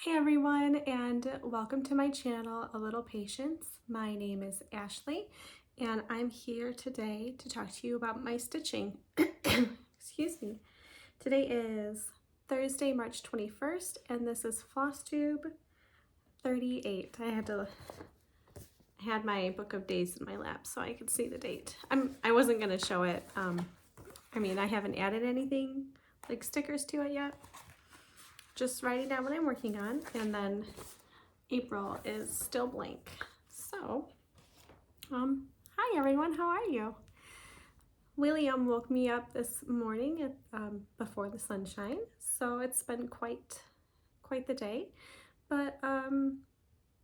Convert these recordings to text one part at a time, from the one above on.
Hi everyone, and welcome to my channel, A Little Patience. My name is Ashley and I'm here today to talk to you about my stitching. Excuse me. Today is Thursday, March 21st, and this is Flosstube 38. I had my book of days in my lap so I could see the date. I wasn't gonna show it. I haven't added anything like stickers to it yet. Just writing down what I'm working on, and then April is still blank. So, hi everyone, how are you? William woke me up this morning before the sunshine, so it's been quite the day, but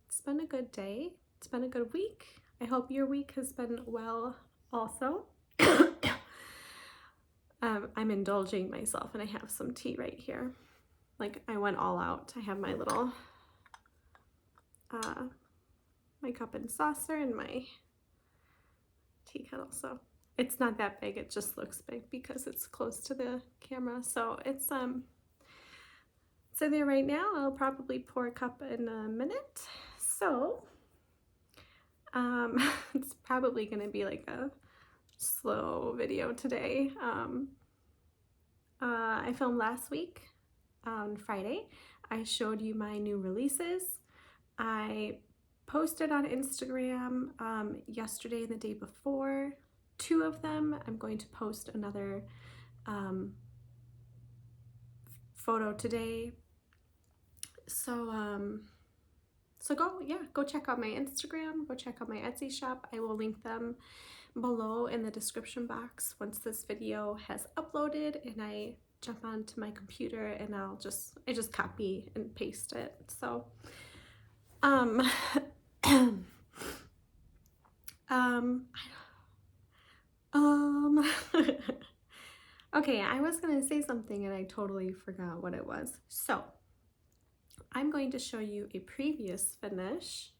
it's been a good day. It's been a good week. I hope your week has been well also. I'm indulging myself and I have some tea right here. Like, I went all out. I have my little my cup and saucer and my tea kettle. So it's not that big, it just looks big because it's close to the camera. So it's there right now. I'll probably pour a cup in a minute. So it's probably gonna be like a slow video today. I filmed last week on Friday. I showed you my new releases. I posted on Instagram yesterday and the day before, 2 of them. I'm going to post another photo today. So go check out my Instagram, go check out my Etsy shop. I will link them below in the description box once this video has uploaded and I jump onto my computer, and I just copy and paste it. So okay, I was gonna say something and I totally forgot what it was. So I'm going to show you a previous finish,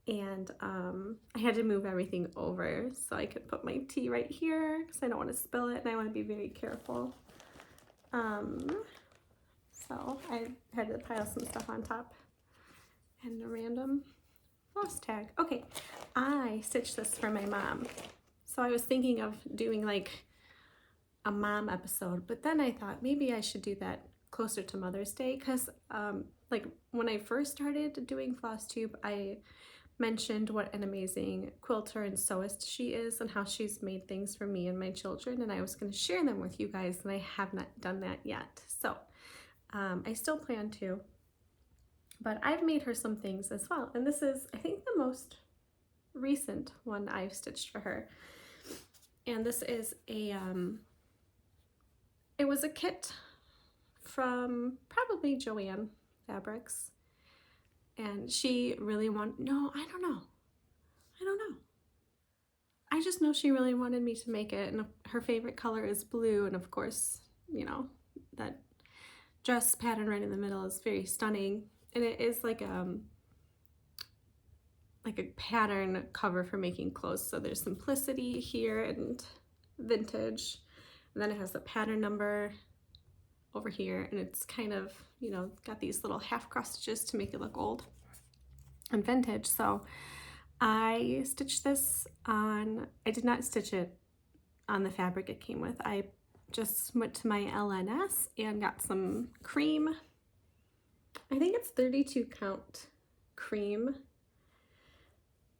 and I had to move everything over so I could put my tea right here because I don't want to spill it and I want to be very careful. So I had to pile some stuff on top and a random floss tag. Okay, I stitched this for my mom. So I was thinking of doing like a mom episode, but then I thought maybe I should do that closer to Mother's Day, because like when I first started doing Flosstube, I mentioned what an amazing quilter and sewist she is and how she's made things for me and my children, and I was going to share them with you guys, and I have not done that yet. So I still plan to, but I've made her some things as well, and this is, I think, the most recent one I've stitched for her. And this is a it was a kit from probably Joanne Fabrics, and she really wanted, I don't know, I just know she really wanted me to make it, and her favorite color is blue, and of course, you know, that dress pattern right in the middle is very stunning, and it is like a pattern cover for making clothes. So there's simplicity here and vintage, and then it has the pattern number over here, and it's kind of, you know, got these little half cross stitches to make it look old and vintage. So I stitched this on, I did not stitch it on the fabric it came with. I just went to my LNS and got some cream. I think it's 32 count cream.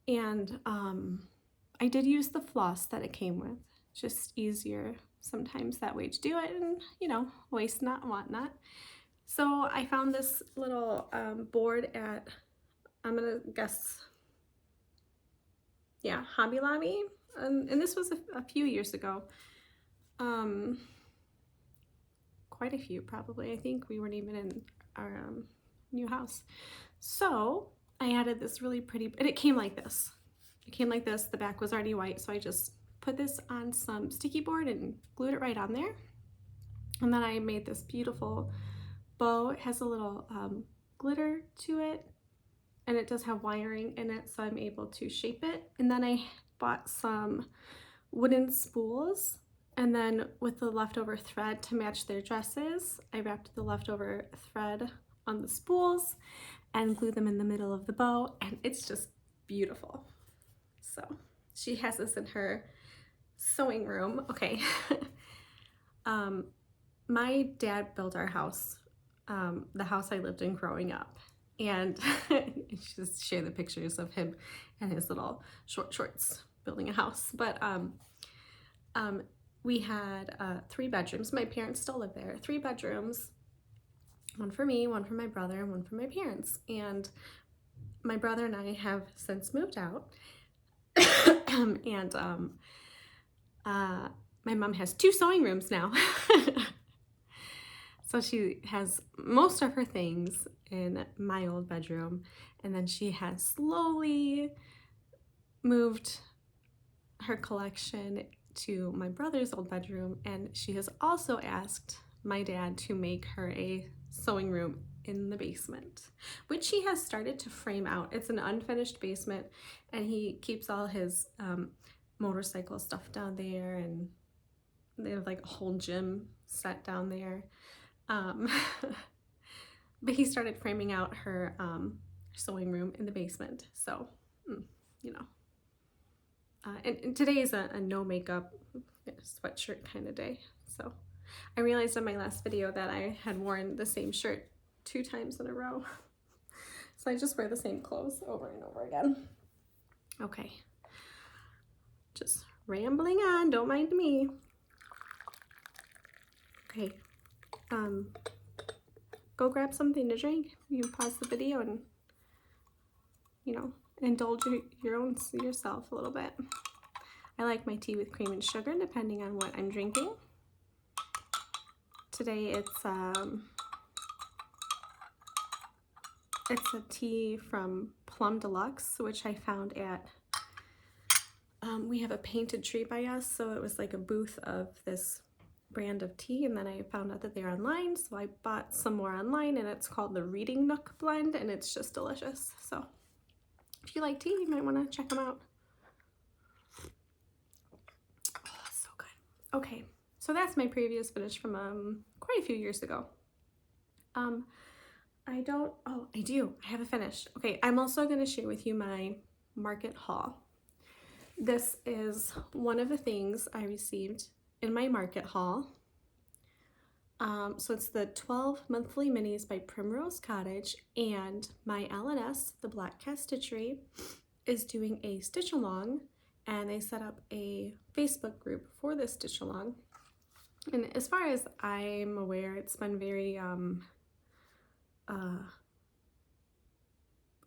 And I did use the floss that it came with. Just easier sometimes that way to do it, and, you know, waste not, want not. So I found this little board at, I'm gonna guess, yeah, Hobby Lobby, and this was a few years ago. Quite a few, probably. I think we weren't even in our new house. So I added this really pretty, and it came like this. It came like this. The back was already white, so I just put this on some sticky board and glued it right on there. And then I made this beautiful bow. It has a little glitter to it, and it does have wiring in it, so I'm able to shape it. And then I bought some wooden spools, and then with the leftover thread to match their dresses, I wrapped the leftover thread on the spools and glue them in the middle of the bow, and it's just beautiful. So she has this in her sewing room. Okay. My dad built our house, the house I lived in growing up, and just share the pictures of him and his little shorts building a house. But we had 3 bedrooms. My parents still live there. 3 bedrooms, one for me, one for my brother, and one for my parents. And my brother and I have since moved out. And my mom has 2 sewing rooms now. So she has most of her things in my old bedroom, and then she has slowly moved her collection to my brother's old bedroom, and she has also asked my dad to make her a sewing room in the basement, which he has started to frame out. It's an unfinished basement, and he keeps all his motorcycle stuff down there, and they have like a whole gym set down there. But he started framing out her sewing room in the basement. So, you know. And today is a no makeup sweatshirt kind of day. So I realized in my last video that I had worn the same shirt 2 times in a row. So I just wear the same clothes over and over again. Okay. Just rambling on, don't mind me. Okay. Go grab something to drink. You can pause the video and, you know, indulge yourself a little bit. I like my tea with cream and sugar, depending on what I'm drinking. Today it's a tea from Plum Deluxe, which I found at, we have a painted tree by us, so it was like a booth of this brand of tea, and then I found out that they're online, so I bought some more online, and it's called the Reading Nook blend, and it's just delicious. So if you like tea, you might want to check them out. Oh, so good. Okay, so that's my previous finish from quite a few years ago. I do. I have a finish. Okay, I'm also going to share with you my market haul. This is one of the things I received in my market haul. So it's the 12 monthly minis by Primrose Cottage, and my LNS, the Black Cat Stitchery, is doing a stitch along, and they set up a Facebook group for this stitch along. And as far as I'm aware, it's been very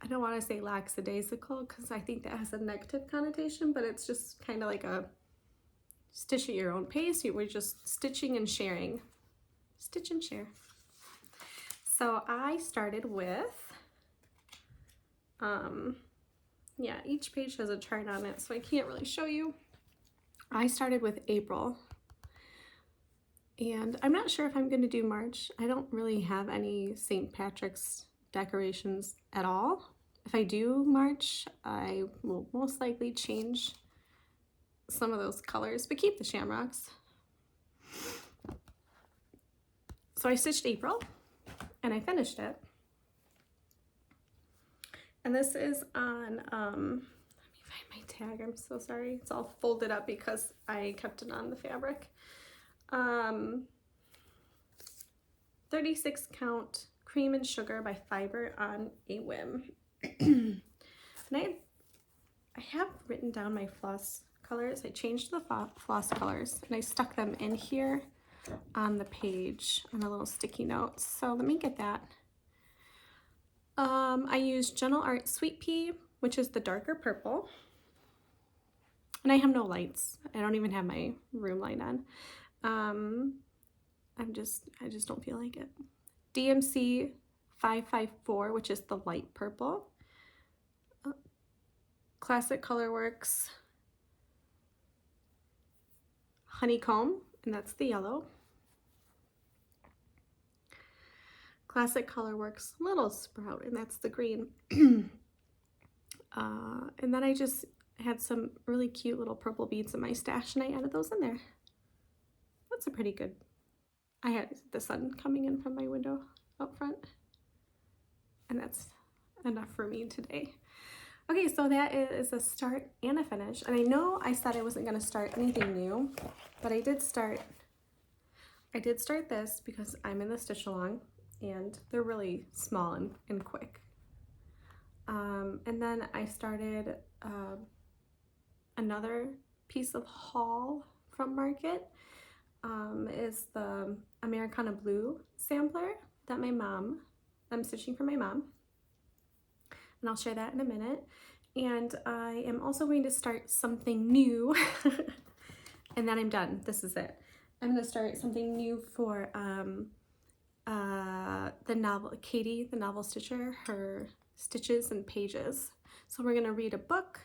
I don't want to say lackadaisical, because I think that has a negative connotation, but it's just kind of like a stitch at your own pace. We're just stitching and sharing. Stitch and share. So I started with, yeah, each page has a chart on it, so I can't really show you. I started with April, and I'm not sure if I'm going to do March. I don't really have any St. Patrick's decorations at all. If I do March, I will most likely change some of those colors, but keep the shamrocks. So I stitched April, and I finished it. And this is on, let me find my tag, I'm so sorry. It's all folded up because I kept it on the fabric. 36 count cream and sugar by Fiber on a Whim. And I have written down my floss colors. I changed the floss colors, and I stuck them in here on the page on a little sticky note. So let me get that. I used Gentle Art Sweet Pea, which is the darker purple. And I have no lights. I don't even have my room light on. I just don't feel like it. DMC 554, which is the light purple. Classic Colorworks Honeycomb, and that's the yellow. Classic Colorworks Little Sprout, and that's the green. And then I just had some really cute little purple beads in my stash, and I added those in there. That's a pretty good. I had the sun coming in from my window up front. and that's enough for me today. Okay, so that is a start and a finish. And I know I said I wasn't going to start anything new, but I did start this because I'm in the stitch along and they're really small and quick. And then I started another piece of haul from Market. Is the Americana blue sampler that I'm stitching for my mom. And I'll share that in a minute. And I am also going to start something new and then I'm done. This is it. I'm going to start something new for Katie, the novel stitcher, her stitches and pages. So we're going to read a book.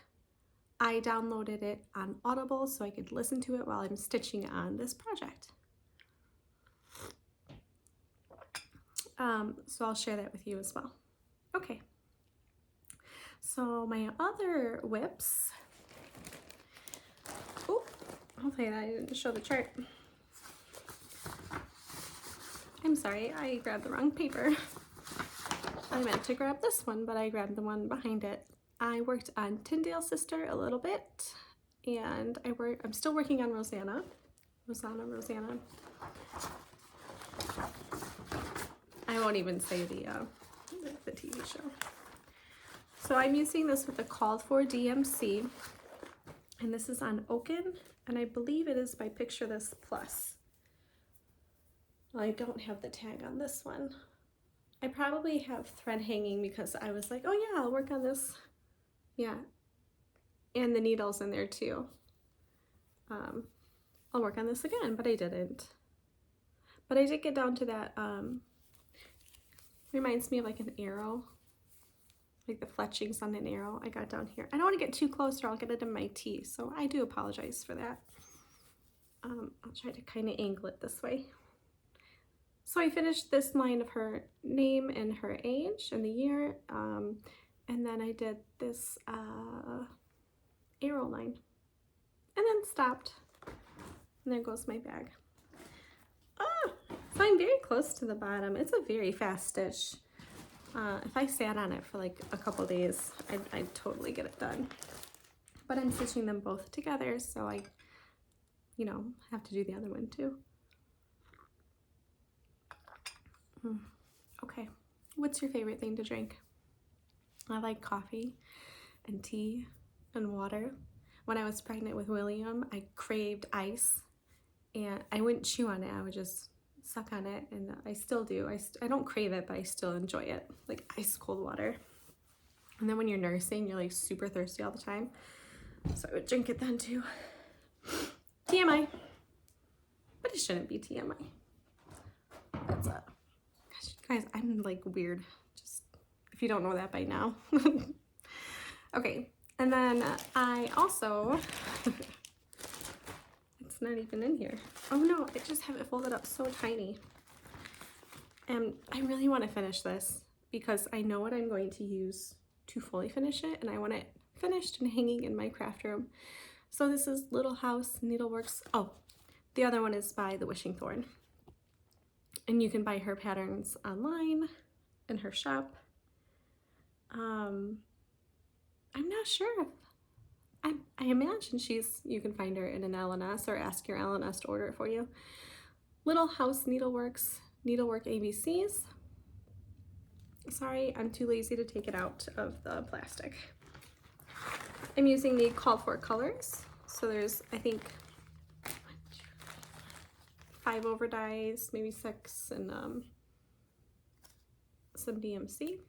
I downloaded it on Audible so I could listen to it while I'm stitching on this project. So I'll share that with you as well. Okay. So my other whips, oh, hopefully I didn't show the chart. I'm sorry, I grabbed the wrong paper. I meant to grab this one, but I grabbed the one behind it. I worked on Tyndale Sister a little bit, and I'm still working on Rosanna. I won't even say the TV show. So I'm using this with the Called For DMC, and this is on Oaken, and I believe it is by Picture This Plus. Well, I don't have the tag on this one. I probably have thread hanging because I was like, oh yeah, I'll work on this. Yeah, and the needles in there too. I'll work on this again, but I didn't. But I did get down to that, reminds me of like an arrow. Like the fletchings on an arrow. I got down here. I don't want to get too close or I'll get it in my teeth, so I do apologize for that. I'll try to kind of angle it this way. So I finished this line of her name and her age and the year, and then I did this arrow line, and then stopped. And there goes my bag. Ah, so I'm very close to the bottom. It's a very fast stitch. If I sat on it for like a couple days, I'd totally get it done. But I'm stitching them both together, so I, have to do the other one too. Okay, what's your favorite thing to drink? I like coffee and tea and water. When I was pregnant with William, I craved ice, and I wouldn't chew on it. I would just suck on it, and I still do. I don't crave it, but I still enjoy it, like ice cold water. And then when you're nursing, you're like super thirsty all the time, so I would drink it then too. TMI, but it shouldn't be TMI. That's gosh, guys, I'm like weird, just if you don't know that by now. Okay, and then I also it's not even in here. Oh no, I just have it folded up so tiny. And I really want to finish this because I know what I'm going to use to fully finish it, and I want it finished and hanging in my craft room. So this is Little House Needleworks. Oh, the other one is by The Wishing Thorn. And you can buy her patterns online in her shop. I'm not sure. I imagine you can find her in an LNS or ask your LNS to order it for you. Little House Needleworks, Needlework ABCs. Sorry, I'm too lazy to take it out of the plastic. I'm using the Called For colors. So there's, I think, 5 over dies, maybe 6, and some DMC.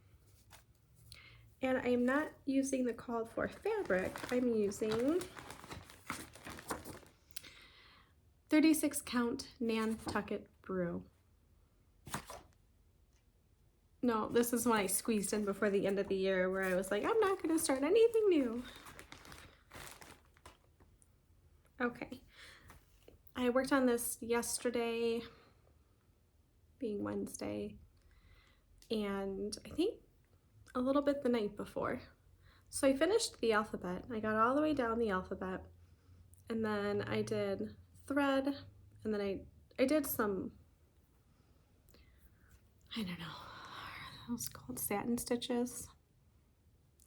And I am not using the Called For fabric. I'm using 36 count Nantucket Brew. No, this is one I squeezed in before the end of the year where I was like, I'm not going to start anything new. Okay. I worked on this yesterday, being Wednesday, and I think a little bit the night before. So I finished the alphabet. I got all the way down the alphabet, and then I did thread, and then I did some, I don't know, those called satin stitches.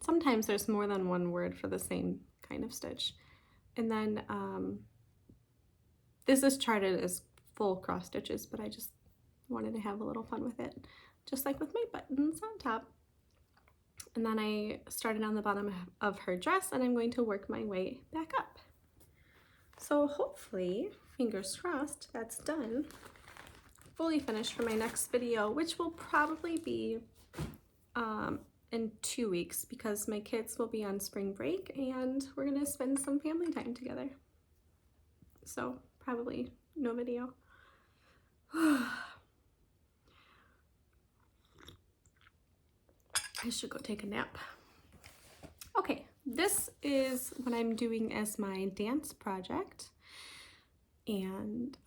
Sometimes there's more than one word for the same kind of stitch. And then this is charted as full cross stitches, but I just wanted to have a little fun with it, just like with my buttons on top. And then I started on the bottom of her dress, and I'm going to work my way back up. So hopefully, fingers crossed, that's done. Fully finished for my next video, which will probably be in 2 weeks, because my kids will be on spring break and we're gonna spend some family time together. So probably no video. I should go take a nap. Okay, this is what I'm doing as my dance project, and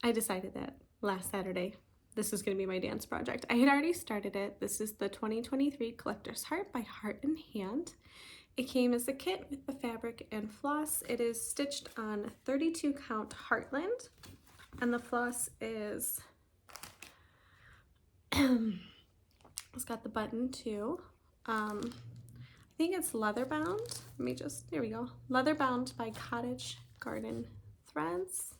I decided that last Saturday this is going to be my dance project. I had already started it. This is the 2023 Collector's Heart by Heart and Hand. It came as a kit with the fabric and floss. It is stitched on 32 count Heartland, and the floss is it's got the button too. I think it's leather bound. Let me just, there we go. Leather bound by Cottage Garden Threads.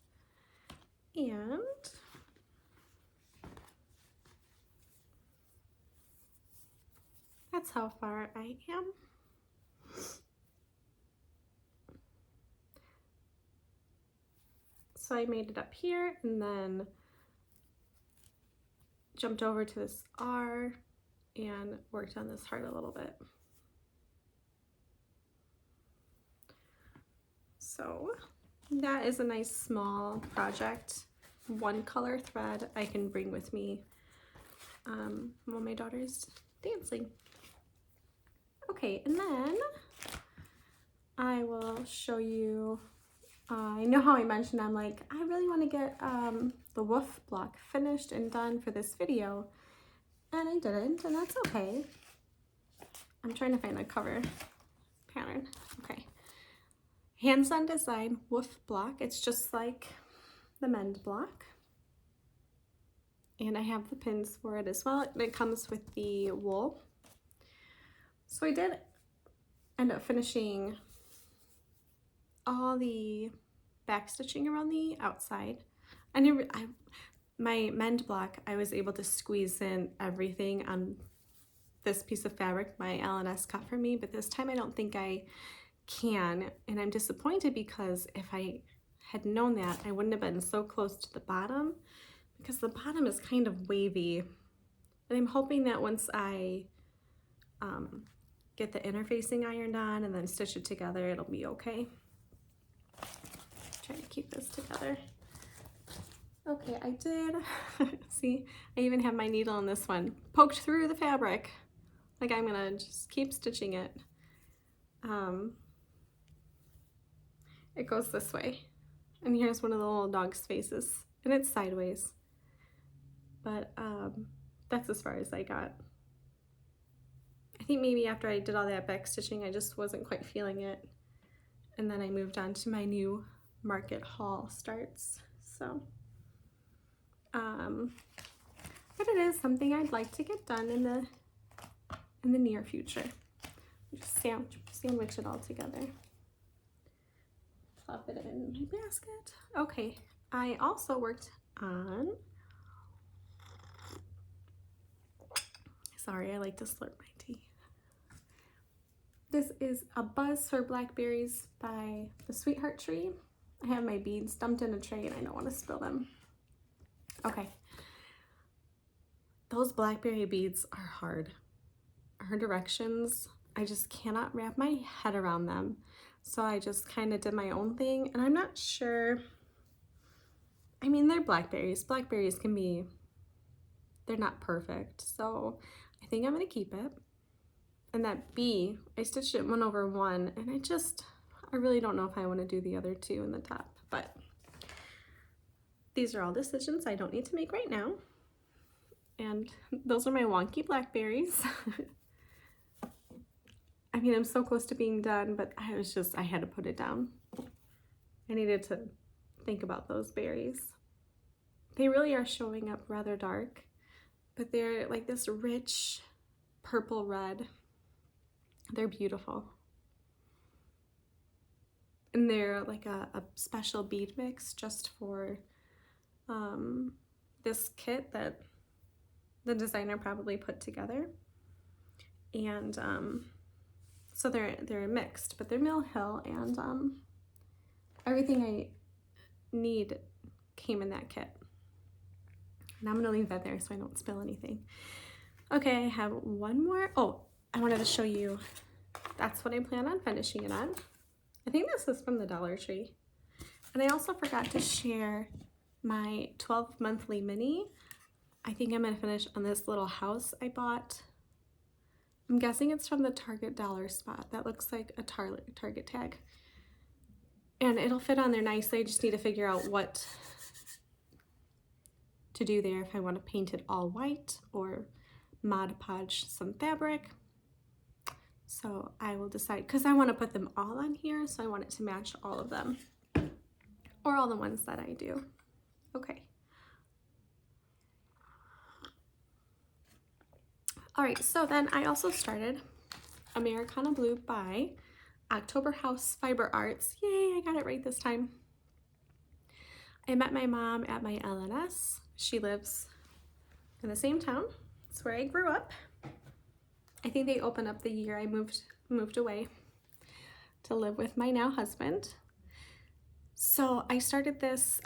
And that's how far I am. So I made it up here and then jumped over to this R and worked on this heart a little bit. So that is a nice small project. One color thread I can bring with me while my daughter's dancing. Okay, and then I will show you, I know how I mentioned I'm like, I really want to get the woof block finished and done for this video, and I didn't, and that's okay. I'm trying to find a cover pattern. Okay. Hands-on design woof block. It's just like the mend block. And I have the pins for it as well. It comes with the wool. So I did end up finishing all the back stitching around the outside. My mend block, I was able to squeeze in everything on this piece of fabric my L&S cut for me, but this time I don't think I can, and I'm disappointed because if I had known that, I wouldn't have been so close to the bottom, because the bottom is kind of wavy, and I'm hoping that once I get the interfacing ironed on and then stitch it together, it'll be okay. Try to keep this together. Okay, I did. See, I even have my needle on this one poked through the fabric. Like I'm gonna just keep stitching it. It goes this way, and here's one of the little dog's faces, and it's sideways, but that's as far as I got. I think maybe after I did all that back stitching, I just wasn't quite feeling it, and then I moved on to my new market haul starts. So but it is something I'd like to get done in the near future. Just sandwich it all together. Plop it in my basket. Okay, I also worked on, sorry, I like to slurp my tea. This is a buzz for blackberries by the Sweetheart Tree. I have my beads dumped in a tray and I don't want to spill them. Okay, those blackberry beads are hard. Her directions, I just cannot wrap my head around them. So I just kind of did my own thing, and I'm not sure. I mean, they're blackberries. Blackberries can be, they're not perfect. So I think I'm gonna keep it. And that B, I stitched it 1 over 1, and I really don't know if I want to do the other 2 in the top, but these are all decisions I don't need to make right now. And those are my wonky blackberries. I mean, I'm so close to being done, but I had to put it down. I needed to think about those berries. They really are showing up rather dark, but they're like this rich purple red. They're beautiful. And they're like a special bead mix just for this kit that the designer probably put together. And so they're mixed, but they're Mill Hill, and everything I need came in that kit. And I'm gonna leave that there so I don't spill anything. Okay, I have one more. Oh, I wanted to show you, that's what I plan on finishing it on. I think this is from the Dollar Tree. And I also forgot to share my 12 monthly mini. I think I'm gonna finish on this little house I bought. I'm guessing it's from the Target dollar spot. That looks like a Target tag. And it'll fit on there nicely. I just need to figure out what to do there, if I want to paint it all white or Mod Podge some fabric. So I will decide, because I want to put them all on here, so I want it to match all of them, or all the ones that I do. Okay. All right, so then I also started Americana Blue by October House Fiber Arts. Yay, I got it right this time. I met my mom at my LNS. She lives in the same town. It's where I grew up. I think they opened up the year I moved away to live with my now husband. So I started this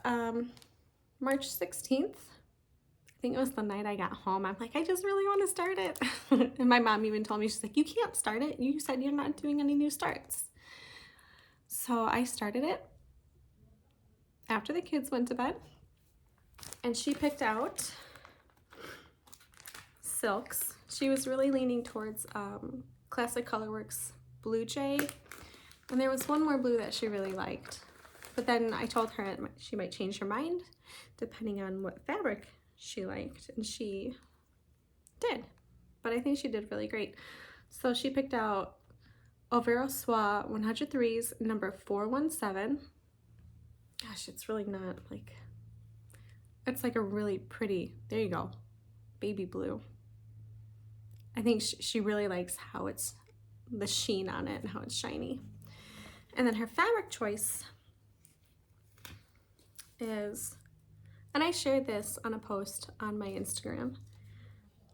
March 16th. I think it was the night I got home. I'm like, I just really want to start it. And my mom even told me, she's like, you can't start it. You said you're not doing any new starts. So I started it after the kids went to bed. And she picked out silks. She was really leaning towards Classic Colorworks Blue Jay. And there was one more blue that she really liked. But then I told her she might change her mind depending on what fabric she liked, and she did. But I think she did really great. So she picked out Overo Soie 103's number 417. Gosh, it's really not like, it's like a really pretty, there you go, baby blue. I think she really likes how it's, the sheen on it and how it's shiny. And then her fabric choice is, and I shared this on a post on my Instagram,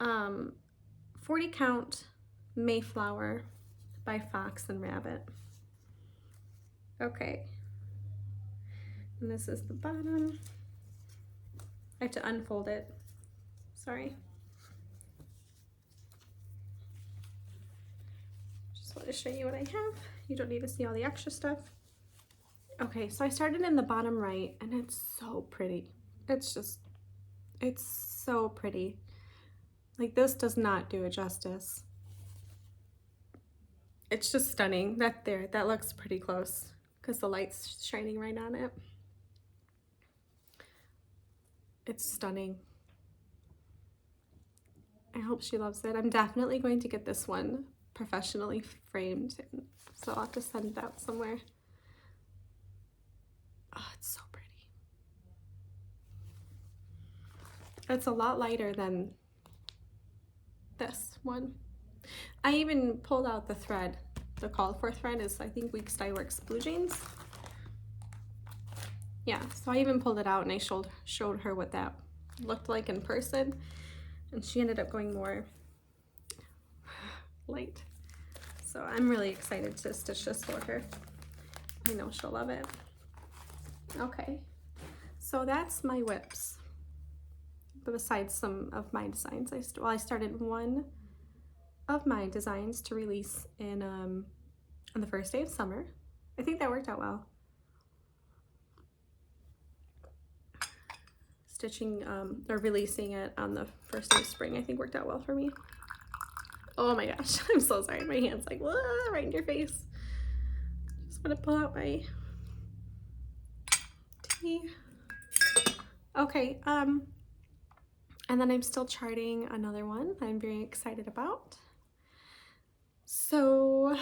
40 count Mayflower by Fox and Rabbit. Okay, and this is the bottom. I have to unfold it, sorry. Just want to show you what I have. You don't need to see all the extra stuff. Okay, so I started in the bottom right, and it's so pretty. It's so pretty. Like, this does not do it justice. It's just stunning. That looks pretty close because the light's shining right on it. It's stunning. I hope she loves it. I'm definitely going to get this one professionally framed, so I'll have to send it out somewhere. Oh, it's so pretty. It's a lot lighter than this one. I even pulled out the thread. The called for thread is, I think, Weeks Dye Works Blue Jeans. Yeah, so I even pulled it out and I showed her what that looked like in person, and she ended up going more light. So I'm really excited to stitch this for her. I know she'll love it. Okay, so that's my whips. But besides some of my designs, I started one of my designs to release in on the first day of summer. I think that worked out well. Stitching or releasing it on the first day of spring, I think worked out well for me. Oh my gosh, I'm so sorry. My hand's like, whoa, right in your face. Just want to pull out my tea. Okay, and then I'm still charting another one I'm very excited about. So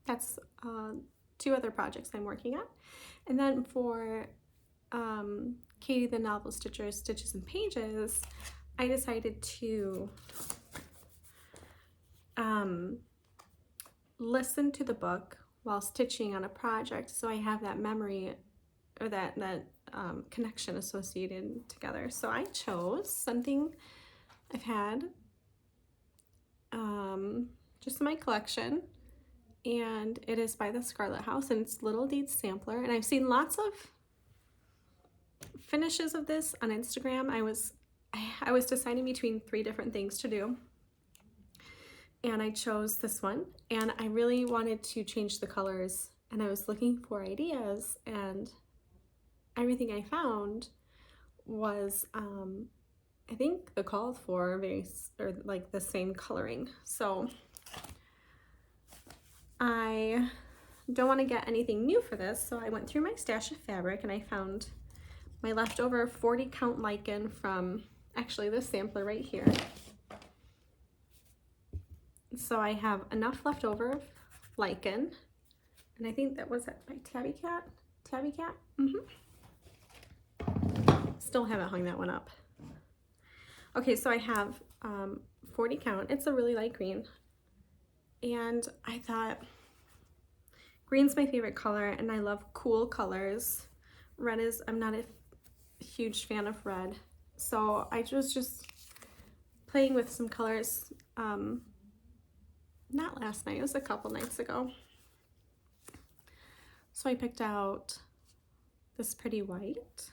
that's 2 other projects I'm working on. And then for Katie the Novel Stitcher Stitches and Pages, I decided to listen to the book while stitching on a project, so I have that memory or that connection associated together. So I chose something I've had just in my collection, and it is by the Scarlet House, and it's Little Deeds Sampler. And I've seen lots of finishes of this on Instagram. I was deciding between 3 different things to do, and I chose this one, and I really wanted to change the colors, and I was looking for ideas, and everything I found was I think the called for like the same coloring. So I don't want to get anything new for this, so I went through my stash of fabric and I found my leftover 40 count lichen from actually this sampler right here. So I have enough leftover of lichen, and I think that was it by Tabby Cat. Still haven't hung that one up. Okay, so I have 40 count. It's a really light green, and I thought green's my favorite color, and I love cool colors. Red is, I'm not a huge fan of red, so I was just playing with some colors. Not last night, it was a couple nights ago. So I picked out this pretty white,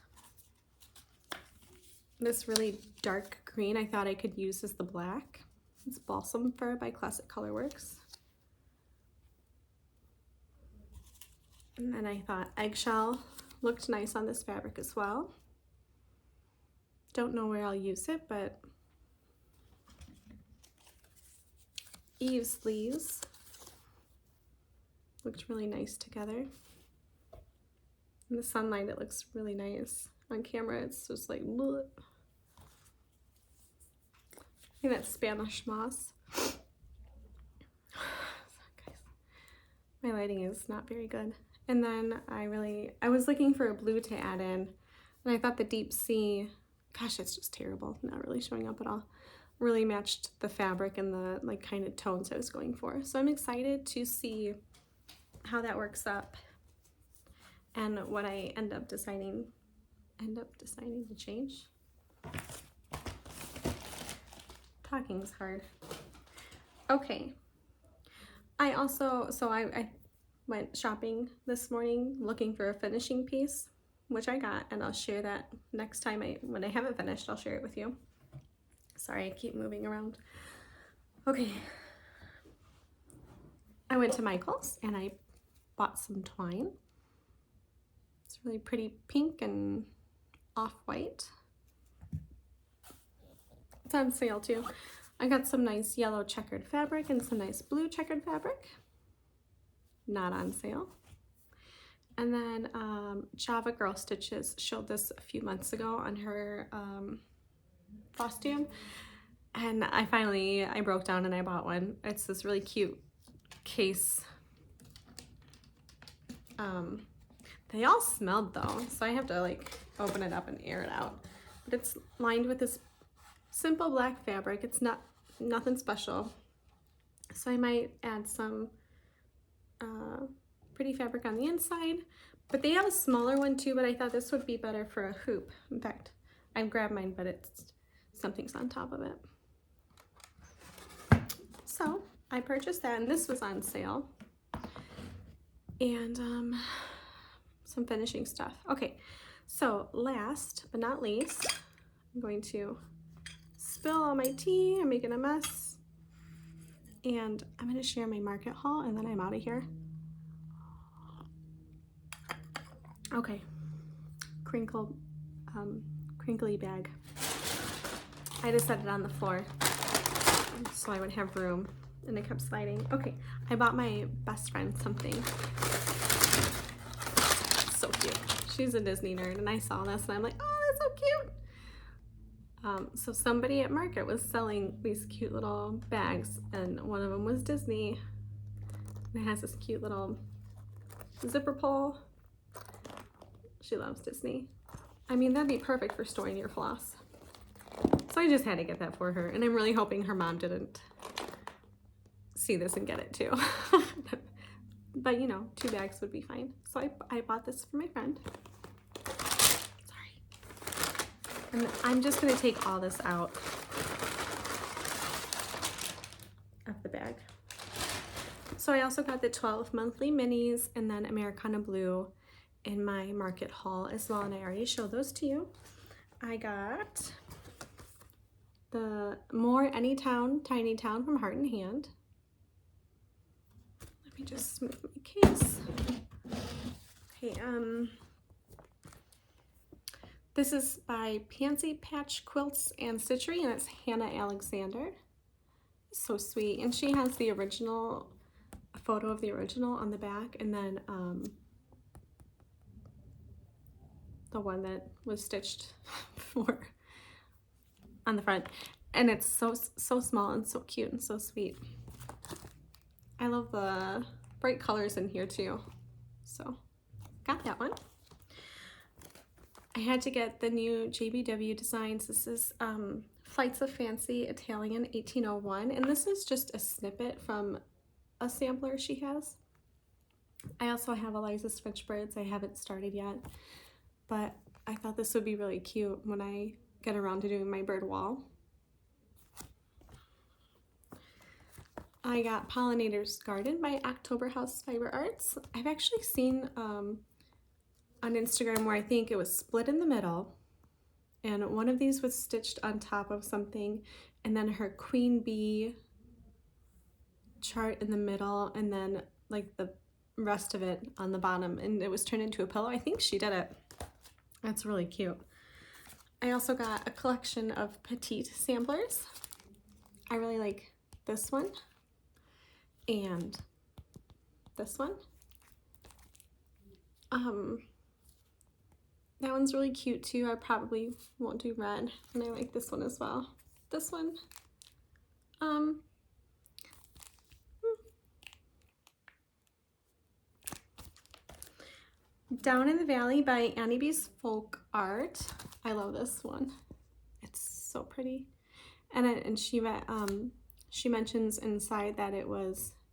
this really dark green I thought I could use as the black. It's Balsam Fir by Classic Colorworks. And then I thought Eggshell looked nice on this fabric as well. Don't know where I'll use it, but Eve's Leaves looked really nice together. In the sunlight it looks really nice. On camera it's just like bleh. I think that's Spanish moss. My lighting is not very good. And then I was looking for a blue to add in, and I thought the Deep Sea, gosh, it's just terrible, not really showing up at all, really matched the fabric and the like kind of tones I was going for. So I'm excited to see how that works up and what I end up deciding to change. Talking's hard. Okay. I went shopping this morning looking for a finishing piece, which I got, and I'll share that next time when I have it finished, I'll share it with you. Sorry, I keep moving around. Okay. I went to Michael's and I bought some twine. It's really pretty pink and off-white. It's on sale too. I got some nice yellow checkered fabric and some nice blue checkered fabric. Not on sale. And then Java Girl Stitches showed this a few months ago on her Flosstube, and I broke down and I bought one. It's this really cute case. They all smelled though, so I have to like open it up and air it out. But it's lined with this simple black fabric. It's nothing special. So I might add some pretty fabric on the inside, but they have a smaller one too, but I thought this would be better for a hoop. In fact, I grabbed mine, but something's on top of it. So I purchased that, and this was on sale. And some finishing stuff. Okay, so last but not least, I'm going to spill all my tea. I'm making a mess. And I'm going to share my market haul, and then I'm out of here. Okay, crinkly bag. I just set it on the floor so I would have room, and it kept sliding. Okay, I bought my best friend something. So cute. She's a Disney nerd, and I saw this and I'm like, oh, that's so cute. So somebody at Market was selling these cute little bags, and one of them was Disney. And it has this cute little zipper pull. She loves Disney. I mean, that'd be perfect for storing your floss. So I just had to get that for her, and I'm really hoping her mom didn't see this and get it too. But you know, 2 bags would be fine. So I bought this for my friend. Sorry. And I'm just gonna take all this out of the bag. So I also got the 12 monthly minis and then Americana blue in my market haul as well, and I already showed those to you. I got the More Anytown Tiny Town from Heart and Hand. Let me just move my case. Okay, this is by Pansy Patch Quilts and Stitchery, and it's Hannah Alexander. So sweet, and she has the original, a photo of the original on the back, and then the one that was stitched for on the front, and it's so small and so cute and so sweet. I love the bright colors in here too, so got that one. I had to get the new JBW designs. This is Flights of Fancy Italian 1801, and this is just a snippet from a sampler she has. I also have Eliza's French Birds. I haven't started yet, but I thought this would be really cute when I get around to doing my bird wall. I got Pollinator's Garden by October House Fiber Arts. I've actually seen on Instagram where I think it was split in the middle, and one of these was stitched on top of something, and then her queen bee chart in the middle, and then like the rest of it on the bottom, and it was turned into a pillow. I think she did it. That's really cute. I also got a collection of petite samplers. I really like this one and this one. That one's really cute too. I probably won't do red, and I like this one as well. This one, Down in the Valley by Annie B's Folk Art. I love this one. It's so pretty. And she mentions inside that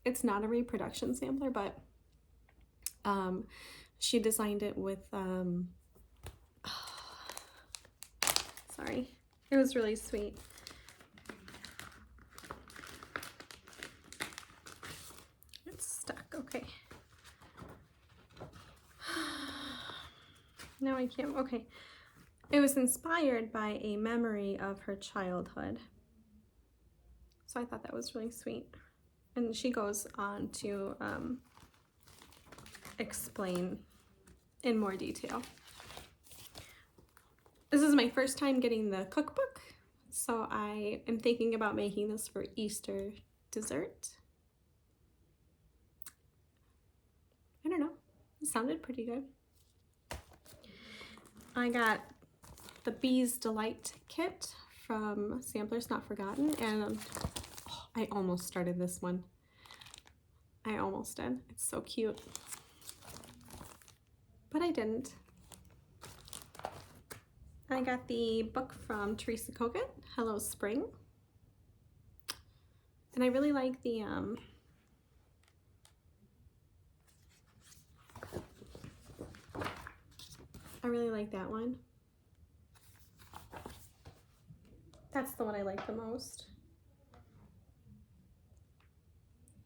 it's not a reproduction sampler, but she designed it with sorry, it was really sweet. It's stuck. Okay. Now I can't. Okay. It was inspired by a memory of her childhood. So I thought that was really sweet. And she goes on to explain in more detail. This is my first time getting the cookbook, so I am thinking about making this for Easter dessert. I don't know. It sounded pretty good. I got the Bees Delight kit from Samplers Not Forgotten, and I almost started this one. I almost did. It's so cute. But I didn't. I got the book from Teresa Kogan, Hello Spring. And I really like the I really like that one. That's the one I like the most.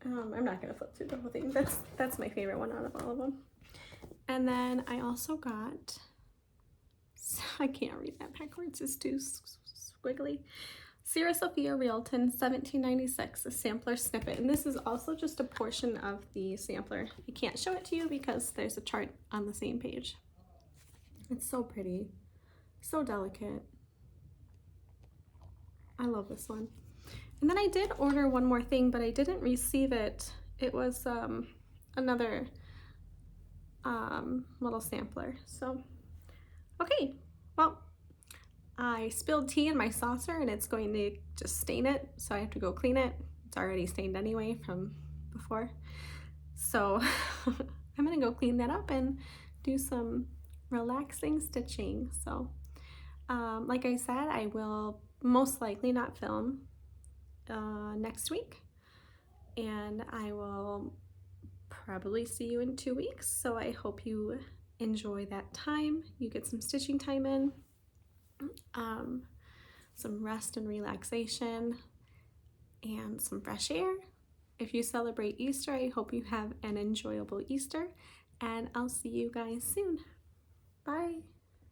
I'm not gonna flip through the whole thing. That's my favorite one out of all of them. And then I also got, I can't read that backwards, it's too squiggly. Sarah Sophia Realton 1796, a sampler snippet. And this is also just a portion of the sampler. I can't show it to you because there's a chart on the same page. It's so pretty, so delicate. I love this one. And then I did order one more thing, but I didn't receive it. It was another little sampler. So, okay, well, I spilled tea in my saucer and it's going to just stain it, so I have to go clean it. It's already stained anyway from before. So I'm gonna go clean that up and do some relaxing stitching. So like I said, I will most likely not film next week, and I will probably see you in 2 weeks. So I hope you enjoy that time. You get some stitching time in, some rest and relaxation, and some fresh air. If you celebrate Easter, I hope you have an enjoyable Easter, and I'll see you guys soon. Bye.